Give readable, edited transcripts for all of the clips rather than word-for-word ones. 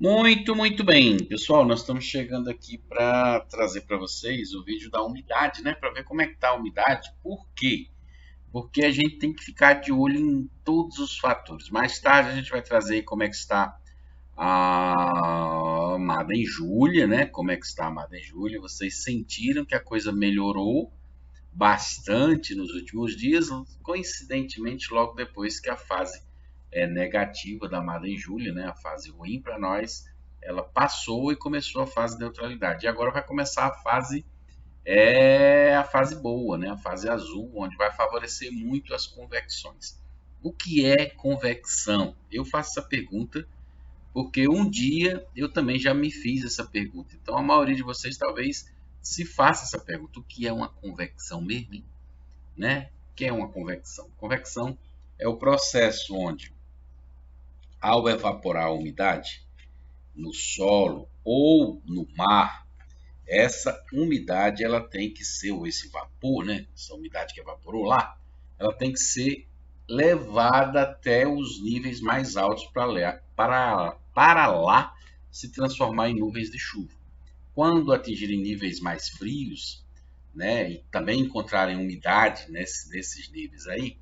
Muito bem, pessoal. Nós estamos chegando aqui para trazer para vocês o vídeo da umidade, né? Para ver como é que está a umidade. Por quê? Porque a gente tem que ficar de olho em todos os fatores. Mais tarde a gente vai trazer como é que está a Madem Júlia, né? Como é que está a Madem Júlia? Vocês sentiram que a coisa melhorou bastante nos últimos dias, coincidentemente logo depois que a fase negativa da Madem Júlia, né, a fase ruim para nós, ela passou e começou a fase de neutralidade. E agora vai começar a fase boa, né, a fase azul, onde vai favorecer muito as convecções. O que é convecção? Eu faço essa pergunta porque um dia eu também já me fiz essa pergunta. Então a maioria de vocês talvez se faça essa pergunta: o que é uma convecção mesmo? Né? O que é uma convecção? Convecção é o processo onde, ao evaporar a umidade no solo ou no mar, essa umidade ela tem que ser, ou esse vapor, né? Essa umidade que evaporou lá, ela tem que ser levada até os níveis mais altos para lá se transformar em nuvens de chuva. Quando atingirem níveis mais frios, né, e também encontrarem umidade nesses níveis aí,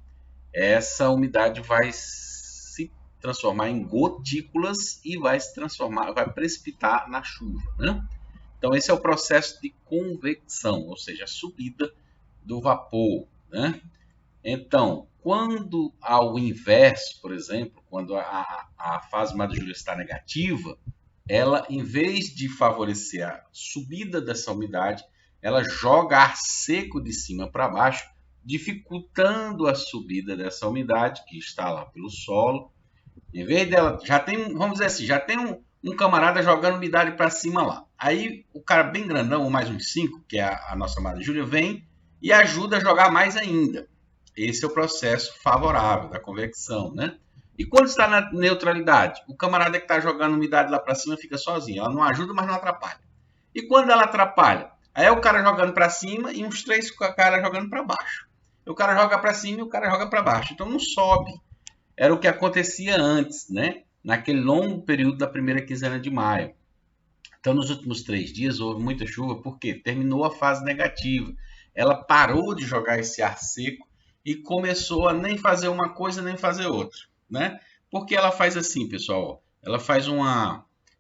essa umidade vai se transformar em gotículas e vai se transformar, vai precipitar na chuva, né? Então esse é o processo de convecção, ou seja, a subida do vapor, né? Então, quando ao inverso, por exemplo, quando a fase Madre Júlia está negativa, ela, em vez de favorecer a subida dessa umidade, ela joga ar seco de cima para baixo, dificultando a subida dessa umidade que está lá pelo solo. Em vez dela, já tem, vamos dizer assim, já tem um camarada jogando umidade para cima lá. Aí o cara bem grandão, ou mais uns 5, que é a nossa amada Júlia, vem e ajuda a jogar mais ainda. Esse é o processo favorável da convecção, né? E quando está na neutralidade, o camarada que está jogando umidade lá para cima fica sozinho. Ela não ajuda, mas não atrapalha. E quando ela atrapalha, aí é o cara jogando para cima e uns 3 caras jogando para baixo. E o cara joga para cima e o cara joga para baixo. Então não sobe. Era o que acontecia antes, né? Naquele longo período da primeira quinzena de maio. Então, nos últimos 3 dias houve muita chuva, porque terminou a fase negativa. Ela parou de jogar esse ar seco e começou a nem fazer uma coisa nem fazer outra, né? Porque ela faz assim, pessoal, ela faz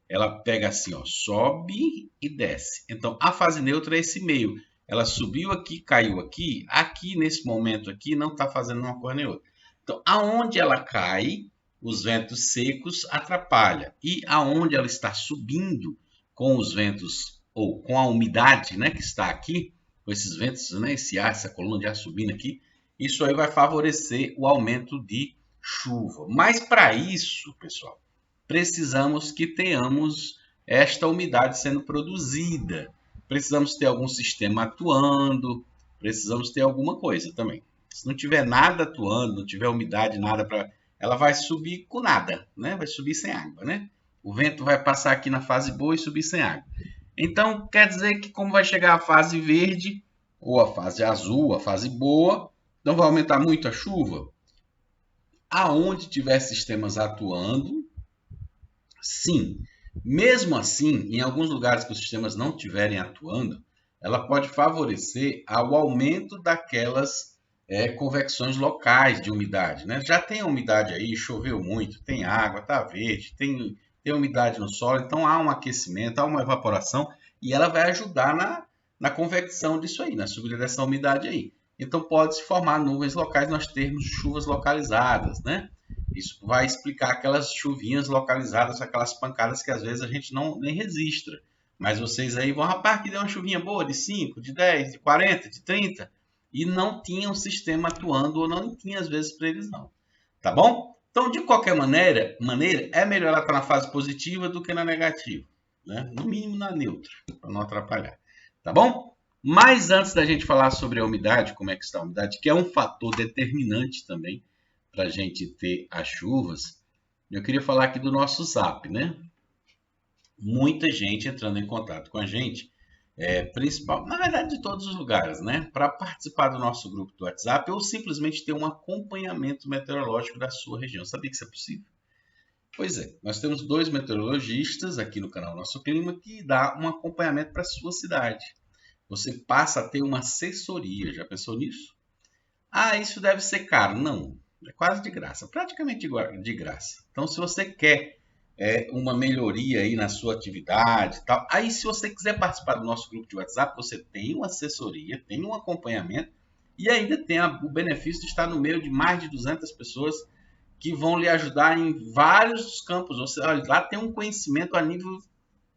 ela pega assim, ó, sobe e desce. Então, a fase neutra é esse meio. Ela subiu aqui, caiu aqui, aqui nesse momento aqui não está fazendo uma coisa nem outra. Então, aonde ela cai, os ventos secos atrapalham. E aonde ela está subindo, com os ventos ou com a umidade, né, que está aqui, com esses ventos, né, esse ar, essa coluna de ar subindo aqui, isso aí vai favorecer o aumento de chuva. Mas para isso, pessoal, precisamos que tenhamos esta umidade sendo produzida. Precisamos ter algum sistema atuando, precisamos ter alguma coisa também. Se não tiver nada atuando, não tiver umidade, nada para, ela vai subir com nada, né? Vai subir sem água, né? O vento vai passar aqui na fase boa e subir sem água. Então, quer dizer que como vai chegar a fase verde, ou a fase azul, a fase boa, não vai aumentar muito a chuva? Aonde tiver sistemas atuando, sim. Mesmo assim, em alguns lugares que os sistemas não estiverem atuando, ela pode favorecer ao aumento daquelas convecções locais de umidade, né? Já tem a umidade aí, choveu muito, tem água, está verde, tem umidade no solo, então há um aquecimento, há uma evaporação e ela vai ajudar na convecção disso aí, na subida dessa umidade aí. Então pode se formar nuvens locais, nós termos chuvas localizadas, né? Isso vai explicar aquelas chuvinhas localizadas, aquelas pancadas que às vezes a gente não nem registra. Mas vocês aí vão, rapaz, que deu uma chuvinha boa de 5, de 10, de 40, de 30, e não tinha um sistema atuando, ou não tinha às vezes para eles não. Tá bom? Então, de qualquer maneira, é melhor ela estar na fase positiva do que na negativa. Né? No mínimo na neutra, para não atrapalhar. Tá bom? Mas antes da gente falar sobre a umidade, como é que está a umidade, que é um fator determinante também para a gente ter as chuvas, eu queria falar aqui do nosso Zap, né? Muita gente entrando em contato com a gente, principal, na verdade, de todos os lugares, né? Para participar do nosso grupo do WhatsApp ou simplesmente ter um acompanhamento meteorológico da sua região. Sabia que isso é possível? Pois é, nós temos 2 meteorologistas aqui no canal Nosso Clima que dá um acompanhamento para a sua cidade. Você passa a ter uma assessoria, já pensou nisso? Ah, isso deve ser caro. Não, é quase de graça, praticamente de graça. Então, se você quer uma melhoria aí na sua atividade e tal, aí se você quiser participar do nosso grupo de WhatsApp, você tem uma assessoria, tem um acompanhamento e ainda tem o benefício de estar no meio de mais de 200 pessoas que vão lhe ajudar em vários campos. Você, olha, lá tem um conhecimento a nível.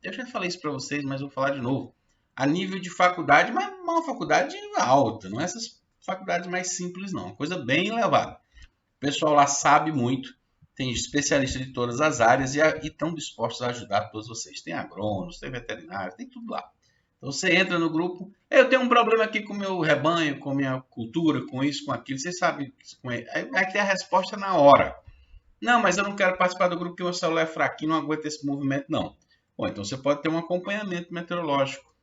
Eu já falei isso para vocês, mas vou falar de novo. A nível de faculdade, mas uma faculdade alta, não é essas faculdades mais simples, não. Uma coisa bem elevada. O pessoal lá sabe muito, tem especialistas de todas as áreas e estão dispostos a ajudar todos vocês. Tem agrônomos, tem veterinários, tem tudo lá. Então você entra no grupo, eu tenho um problema aqui com o meu rebanho, com a minha cultura, com isso, com aquilo, vocês sabem, aí vai ter a resposta na hora. Não, mas eu não quero participar do grupo porque o meu celular é fraquinho, não aguenta esse movimento, não. Bom, então você pode ter um acompanhamento meteorológico.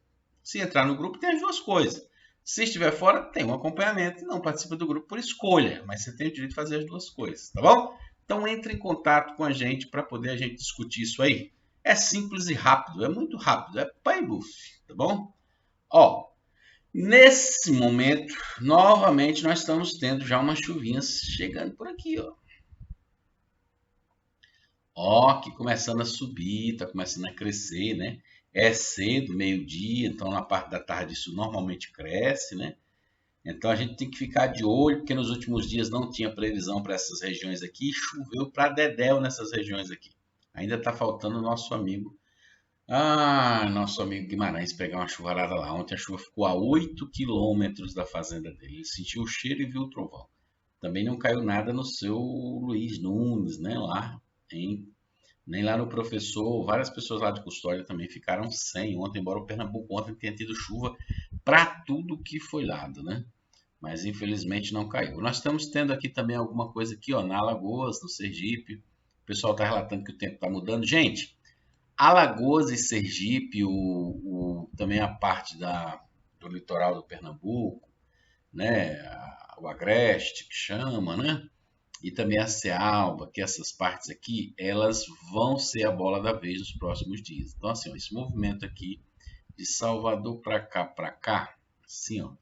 Se entrar no grupo, tem as duas coisas. Se estiver fora, tem um acompanhamento e não participa do grupo por escolha, mas você tem o direito de fazer as duas coisas, tá bom? Então entre em contato com a gente para poder a gente discutir isso aí. É simples e rápido, é muito rápido, é pai buff, tá bom? Ó, nesse momento, novamente nós estamos tendo já umas chuvinhas chegando por aqui, ó. Ó, que começando a subir, tá começando a crescer, né? É cedo, meio-dia, então na parte da tarde isso normalmente cresce, né? Então a gente tem que ficar de olho, porque nos últimos dias não tinha previsão para essas regiões aqui, e choveu para dedéu nessas regiões aqui. Ainda está faltando o nosso amigo Guimarães pegar uma chuvarada lá. Ontem a chuva ficou a 8 quilômetros da fazenda dele. Ele sentiu o cheiro e viu o trovão. Também não caiu nada no seu Luiz Nunes, né? Lá em nem lá no professor, várias pessoas lá de Custódia também ficaram sem ontem, embora o Pernambuco ontem tenha tido chuva para tudo que foi lado, né? Mas infelizmente não caiu. Nós estamos tendo aqui também alguma coisa aqui, ó, na Alagoas, no Sergipe. O pessoal está relatando que o tempo está mudando. Gente, Alagoas e Sergipe, também a parte do litoral do Pernambuco, né? O Agreste, que chama, né? E também a Cealba, que essas partes aqui, elas vão ser a bola da vez nos próximos dias. Então, assim, ó, esse movimento aqui de Salvador para cá, assim, ó,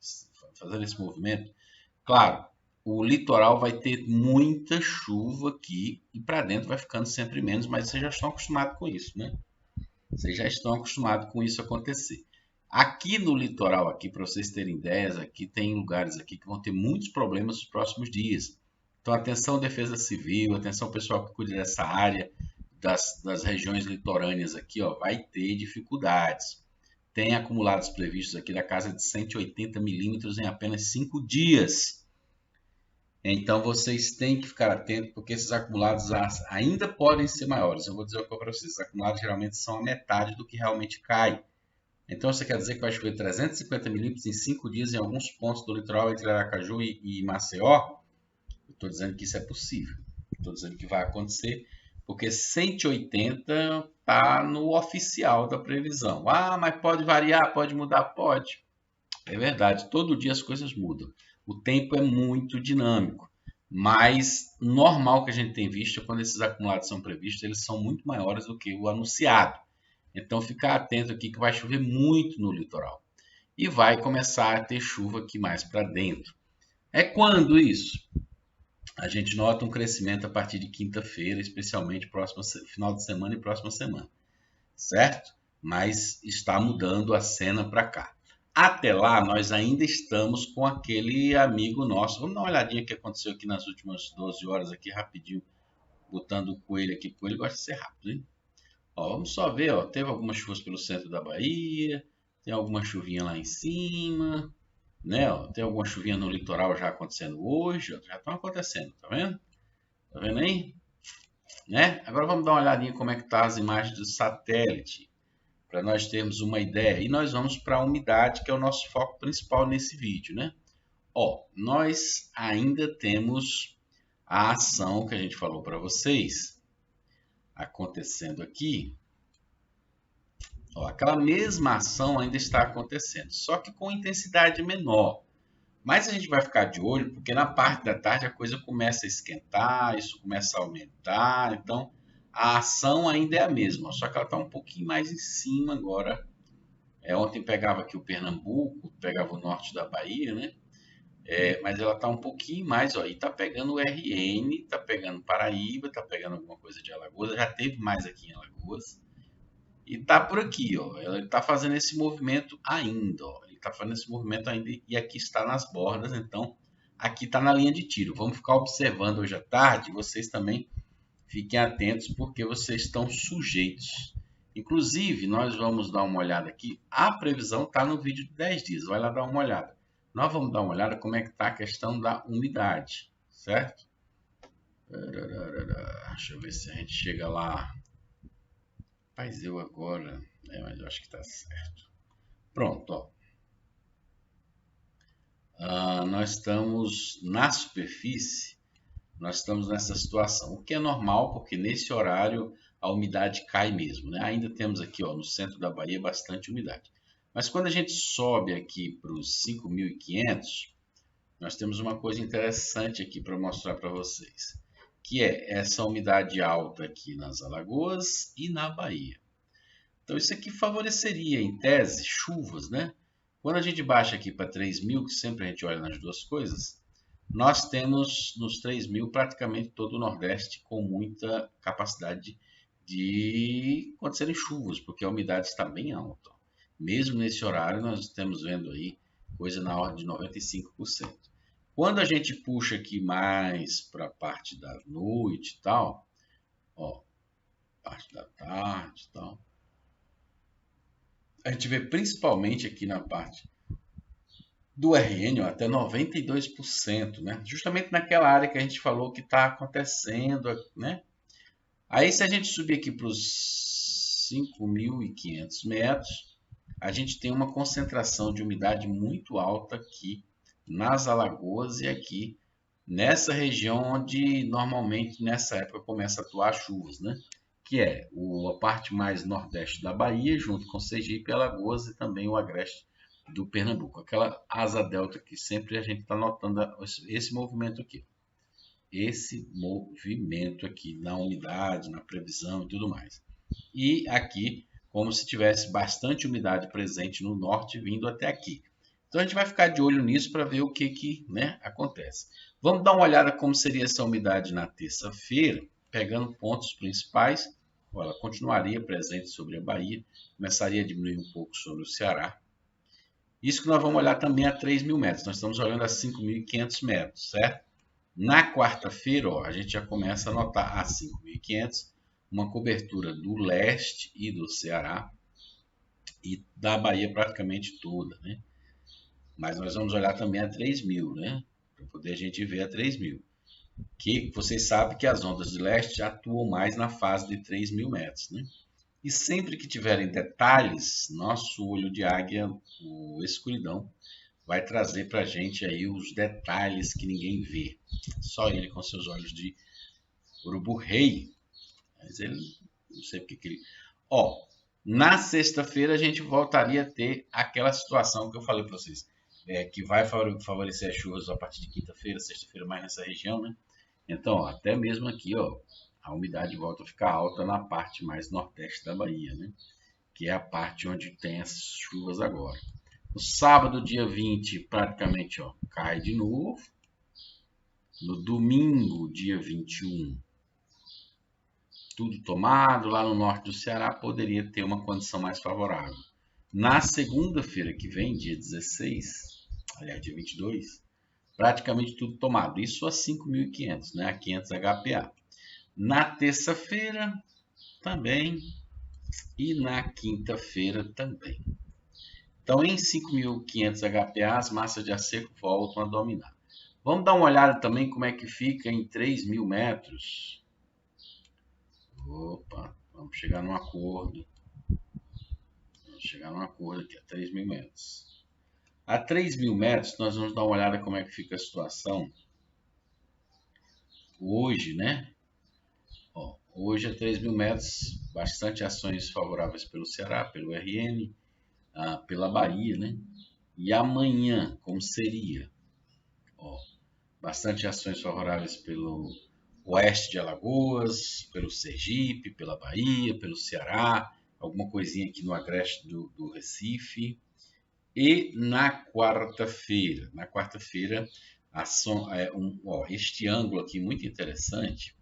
fazendo esse movimento, claro, o litoral vai ter muita chuva aqui e para dentro vai ficando sempre menos, mas vocês já estão acostumados com isso, né? Vocês já estão acostumados com isso acontecer. Aqui no litoral, aqui para vocês terem ideias, aqui tem lugares aqui que vão ter muitos problemas nos próximos dias. Então, atenção Defesa Civil, atenção pessoal que cuida dessa área das regiões litorâneas aqui, ó, vai ter dificuldades. Tem acumulados previstos aqui da casa de 180 milímetros em apenas 5 dias. Então, vocês têm que ficar atentos, porque esses acumulados ainda podem ser maiores. Eu vou dizer o que para vocês, os acumulados geralmente são a metade do que realmente cai. Então, você quer dizer que vai chover 350 milímetros em 5 dias em alguns pontos do litoral entre Aracaju e Maceió? Eu estou dizendo que isso é possível. Estou dizendo que vai acontecer, porque 180 está no oficial da previsão. Ah, mas pode variar, pode mudar? Pode. É verdade, todo dia as coisas mudam. O tempo é muito dinâmico, mas normal que a gente tem visto é quando esses acumulados são previstos, eles são muito maiores do que o anunciado. Então, ficar atento aqui que vai chover muito no litoral. E vai começar a ter chuva aqui mais para dentro. É quando isso? A gente nota um crescimento a partir de quinta-feira, especialmente próximo final de semana e próxima semana, certo? Mas está mudando a cena para cá. Até lá, nós ainda estamos com aquele amigo nosso. Vamos dar uma olhadinha o que aconteceu aqui nas últimas 12 horas, aqui rapidinho, botando o coelho aqui. O coelho gosta de ser rápido, hein? Ó, vamos só ver, ó, teve algumas chuvas pelo centro da Bahia, tem alguma chuvinha lá em cima, né? Ó, tem alguma chuvinha no litoral já acontecendo hoje, ó, já estão acontecendo, tá vendo? Tá vendo aí? Né? Agora vamos dar uma olhadinha como é que tá as imagens do satélite, para nós termos uma ideia. E nós vamos para a umidade, que é o nosso foco principal nesse vídeo, né? Ó, nós ainda temos a ação que a gente falou para vocês acontecendo aqui. Ó, aquela mesma ação ainda está acontecendo, só que com intensidade menor. Mas a gente vai ficar de olho, porque na parte da tarde a coisa começa a esquentar, isso começa a aumentar. Então, A ação ainda é a mesma, só que ela está um pouquinho mais em cima agora. Ontem pegava aqui o Pernambuco, pegava o norte da Bahia, né? Mas ela está um pouquinho mais, ó, e está pegando o RN, está pegando Paraíba, está pegando alguma coisa de Alagoas, já teve mais aqui em Alagoas, e está por aqui, ó. Ele está fazendo esse movimento ainda, ó. Ele está fazendo esse movimento ainda e aqui está nas bordas, então aqui está na linha de tiro. Vamos ficar observando hoje à tarde, vocês também fiquem atentos porque vocês estão sujeitos. Inclusive, nós vamos dar uma olhada aqui. A previsão está no vídeo de 10 dias. Vai lá dar uma olhada. Nós vamos dar uma olhada como é que está a questão da umidade, certo? Deixa eu ver se a gente chega lá. Mas eu agora... mas eu acho que está certo. Pronto, ó. Nós estamos na superfície, nós estamos nessa situação, o que é normal, porque nesse horário a umidade cai mesmo, né? Ainda temos aqui, ó, no centro da Bahia bastante umidade. Mas quando a gente sobe aqui para os 5.500, nós temos uma coisa interessante aqui para mostrar para vocês, que é essa umidade alta aqui nas Alagoas e na Bahia. Então isso aqui favoreceria, em tese, chuvas, né? Quando a gente baixa aqui para 3.000, que sempre a gente olha nas duas coisas, nós temos nos 3.000 praticamente todo o Nordeste com muita capacidade de acontecerem chuvas, porque a umidade está bem alta. Mesmo nesse horário, nós estamos vendo aí coisa na ordem de 95%. Quando a gente puxa aqui mais para a parte da noite e tal, ó, parte da tarde e tal, a gente vê principalmente aqui na parte do RN, ó, até 92%, né? Justamente naquela área que a gente falou que está acontecendo, né? Aí, se a gente subir aqui para os 5.500 metros, a gente tem uma concentração de umidade muito alta aqui nas Alagoas e aqui nessa região onde normalmente nessa época começa a atuar chuvas, né? Que é a parte mais nordeste da Bahia, junto com Sergipe, Alagoas e também o agreste do Pernambuco. Aquela asa delta que sempre a gente está notando esse movimento aqui. Esse movimento aqui na umidade, na previsão e tudo mais. E aqui, como se tivesse bastante umidade presente no norte vindo até aqui. Então a gente vai ficar de olho nisso para ver o que né, acontece. Vamos dar uma olhada como seria essa umidade na terça-feira, pegando pontos principais. Ela continuaria presente sobre a Bahia, começaria a diminuir um pouco sobre o Ceará. Isso que nós vamos olhar também a 3.000 metros. Nós estamos olhando a 5.500 metros, certo? Na quarta-feira, a gente já começa a notar a 5.500 uma cobertura do leste e do Ceará e da Bahia praticamente toda, né? Mas nós vamos olhar também a 3.000, né? Para poder a gente ver a 3.000. Que vocês sabem que as ondas de leste atuam mais na fase de 3.000 metros, né? E sempre que tiverem detalhes, nosso olho de águia, o escuridão, vai trazer para a gente aí os detalhes que ninguém vê. Só ele com seus olhos de urubu-rei. Mas ele, não sei porque que ele... na sexta-feira a gente voltaria a ter aquela situação que eu falei para vocês, que vai favorecer as chuvas a partir de quinta-feira, sexta-feira, mais nessa região, né? Então, até mesmo aqui, a umidade volta a ficar alta na parte mais nordeste da Bahia, né? Que é a parte onde tem as chuvas agora. No sábado, dia 20, praticamente cai de novo. No domingo, dia 21, tudo tomado. Lá no norte do Ceará poderia ter uma condição mais favorável. Na segunda-feira que vem, dia 16, aliás, dia 22, praticamente tudo tomado. Isso a 5.500, né? A 500 HPA. Na terça-feira também e na quinta-feira também. Então, em 5.500 HPA, as massas de ar seco voltam a dominar. Vamos dar uma olhada também como é que fica em 3.000 metros. Opa, vamos chegar num acordo. Vamos chegar num acordo aqui, a 3.000 metros. A 3.000 metros, nós vamos dar uma olhada como é que fica a situação hoje, né? Hoje a 3.000 metros, bastante ações favoráveis pelo Ceará, pelo RN, pela Bahia, né? E amanhã, como seria? Bastante ações favoráveis pelo oeste de Alagoas, pelo Sergipe, pela Bahia, pelo Ceará, alguma coisinha aqui no agreste do Recife. E na quarta-feira, este ângulo aqui muito interessante,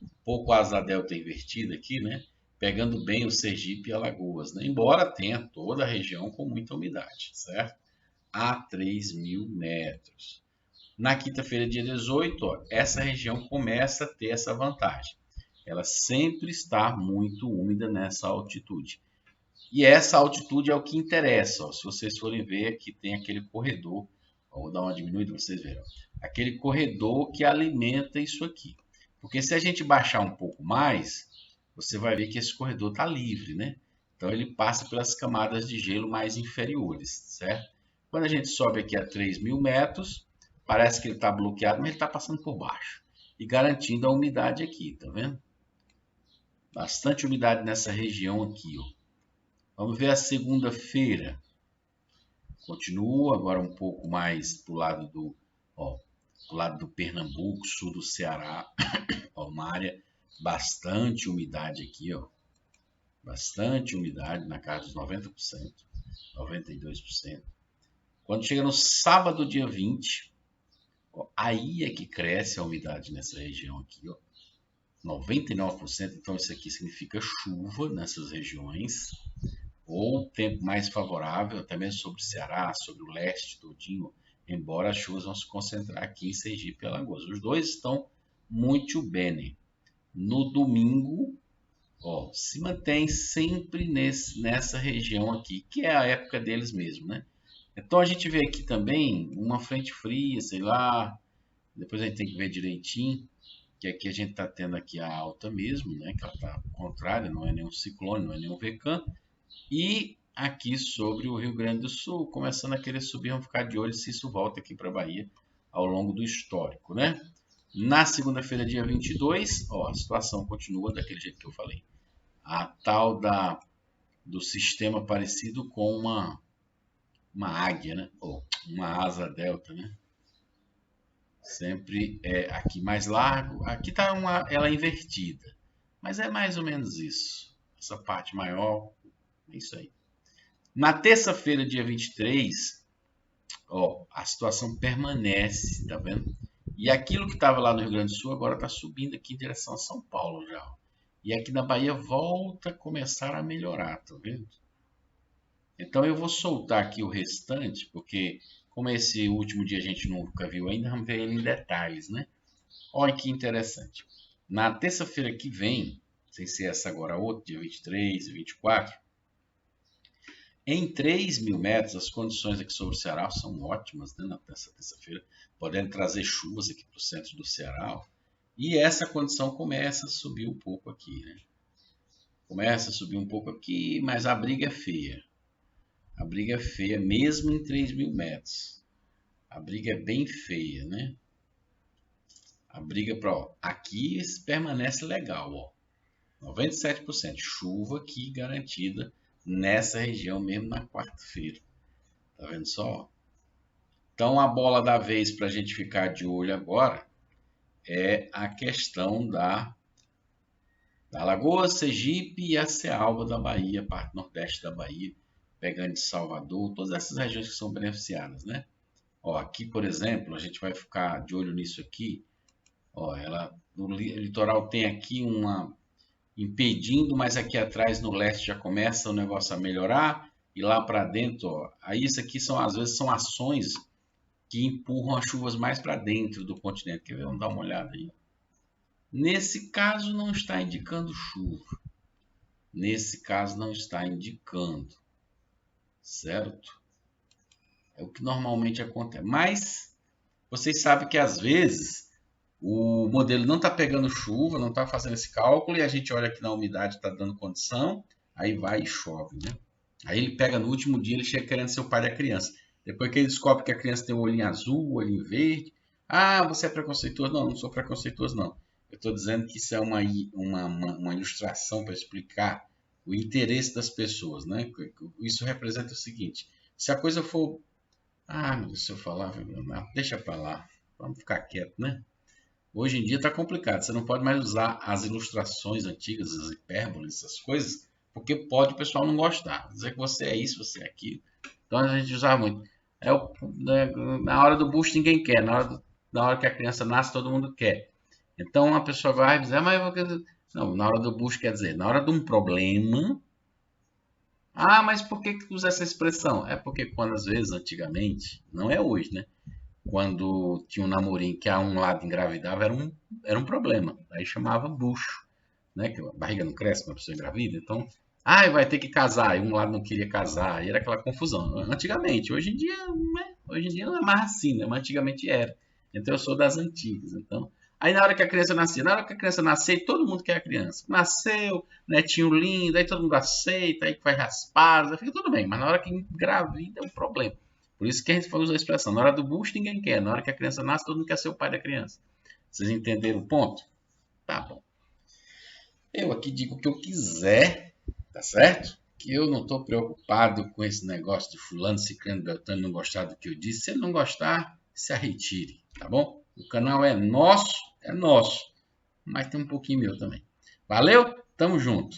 um pouco a asa delta invertida aqui, né? Pegando bem o Sergipe e Alagoas, né? Embora tenha toda a região com muita umidade, certo? A 3.000 metros. Na quinta-feira, dia 18, ó, essa região começa a ter essa vantagem. Ela sempre está muito úmida nessa altitude. E essa altitude é o que interessa. Ó. Se vocês forem ver, aqui tem aquele corredor. Ó, vou dar uma diminuída para vocês verem. Ó. Aquele corredor que alimenta isso aqui. Porque se a gente baixar um pouco mais, você vai ver que esse corredor está livre, né? Então ele passa pelas camadas de gelo mais inferiores, certo? Quando a gente sobe aqui a 3.000 metros, parece que ele está bloqueado, mas ele está passando por baixo. E garantindo a umidade aqui, tá vendo? Bastante umidade nessa região aqui, ó. Vamos ver a segunda-feira. Continua agora um pouco mais do lado do Pernambuco, sul do Ceará. Ó, uma área bastante umidade aqui, ó. Bastante umidade, na casa dos 90%, 92%. Quando chega no sábado, dia 20, ó, aí é que cresce a umidade nessa região aqui, ó. 99%, então isso aqui significa chuva nessas regiões, ou tempo mais favorável, até mesmo sobre o Ceará, sobre o leste todinho, embora as chuvas vão se concentrar aqui em Sergipe e Alagoas. Os dois estão muito bem. No domingo, ó, se mantém sempre nessa região aqui, que é a época deles mesmo, né? Então a gente vê aqui também uma frente fria, sei lá, depois a gente tem que ver direitinho, que aqui a gente está tendo aqui a alta mesmo, né? Que ela está contrária, não é nenhum ciclone, não é nenhum VECAM. E aqui sobre o Rio Grande do Sul, começando a querer subir, vamos ficar de olho se isso volta aqui para a Bahia ao longo do histórico, né? Na segunda-feira, dia 22, ó, a situação continua daquele jeito que eu falei. A tal do sistema parecido com uma águia, né? Ou uma asa delta, né? Sempre é aqui mais largo. Aqui está ela invertida, mas é mais ou menos isso. Essa parte maior, é isso aí. Na terça-feira, dia 23, ó, a situação permanece, tá vendo? E aquilo que estava lá no Rio Grande do Sul agora está subindo aqui em direção a São Paulo já. Ó. E aqui na Bahia volta a começar a melhorar, tá vendo? Então eu vou soltar aqui o restante, porque como esse último dia a gente nunca viu ainda, vamos ver ele em detalhes, né? Olha que interessante. Na terça-feira que vem, sem ser essa agora outra, dia 23 e 24, em 3.000 metros, as condições aqui sobre o Ceará são ótimas, né, nessa terça-feira, podendo trazer chuvas aqui para o centro do Ceará. E essa condição começa a subir um pouco aqui, né? Começa a subir um pouco aqui, mas a briga é feia. A briga é feia mesmo em 3.000 metros. A briga é bem feia, né? A briga para aqui permanece legal, ó. 97% chuva aqui garantida nessa região mesmo na quarta-feira. Tá vendo só? Então a bola da vez para a gente ficar de olho agora é a questão da Alagoas, Sergipe e a Cealba da Bahia, parte nordeste da Bahia, pegando de Salvador, todas essas regiões que são beneficiadas, né? Ó, aqui, por exemplo, a gente vai ficar de olho nisso aqui. Ó, no litoral tem aqui uma impedindo, mas aqui atrás no leste já começa o negócio a melhorar e lá para dentro, ó, aí isso aqui às vezes são ações que empurram as chuvas mais para dentro do continente. Quer ver? Vamos dar uma olhada aí. Nesse caso não está indicando chuva. Nesse caso não está indicando, certo? É o que normalmente acontece. Mas vocês sabem que às vezes o modelo não está pegando chuva, não está fazendo esse cálculo, e a gente olha que na umidade está dando condição, aí vai e chove, né? Aí ele pega no último dia, ele chega querendo ser o pai da criança. Depois que ele descobre que a criança tem o olhinho azul, o olhinho verde, ah, você é preconceituoso? Não, não sou preconceituoso, não. Eu estou dizendo que isso é uma ilustração para explicar o interesse das pessoas, né? Isso representa o seguinte, se a coisa for... Ah, meu Deus, se eu falar, deixa para lá, vamos ficar quieto, né? Hoje em dia está complicado. Você não pode mais usar as ilustrações antigas, as hipérboles, essas coisas, porque pode o pessoal não gostar. Dizer que você é isso, você é aquilo. Então a gente usava muito. Na hora do busto ninguém quer. Na hora que a criança nasce, todo mundo quer. Então a pessoa vai dizer, mas eu vou... Não, na hora do busto quer dizer, na hora de um problema. Ah, mas por que usa essa expressão? É porque quando às vezes, antigamente, não é hoje, né? Quando tinha um namorinho que a um lado engravidava, era um problema. Aí chamava bucho, né? Que a barriga não cresce quando a pessoa engravida. Então, vai ter que casar. E um lado não queria casar. E era aquela confusão. Antigamente, hoje em dia, né? Hoje em dia não é mais assim, né? Mas antigamente era. Então eu sou das antigas. Então, aí na hora que a criança nascia, na hora que a criança nascer, todo mundo quer a criança. Nasceu, netinho lindo, aí todo mundo aceita, aí faz raspada, fica tudo bem. Mas na hora que engravida é um problema. Por isso que a gente usa a expressão, na hora do bucho ninguém quer, na hora que a criança nasce, todo mundo quer ser o pai da criança. Vocês entenderam o ponto? Tá bom. Eu aqui digo o que eu quiser, tá certo? Que eu não estou preocupado com esse negócio de fulano, ciclano, beltrano não gostar do que eu disse. Se ele não gostar, se arretire, tá bom? O canal é nosso, mas tem um pouquinho meu também. Valeu? Tamo junto.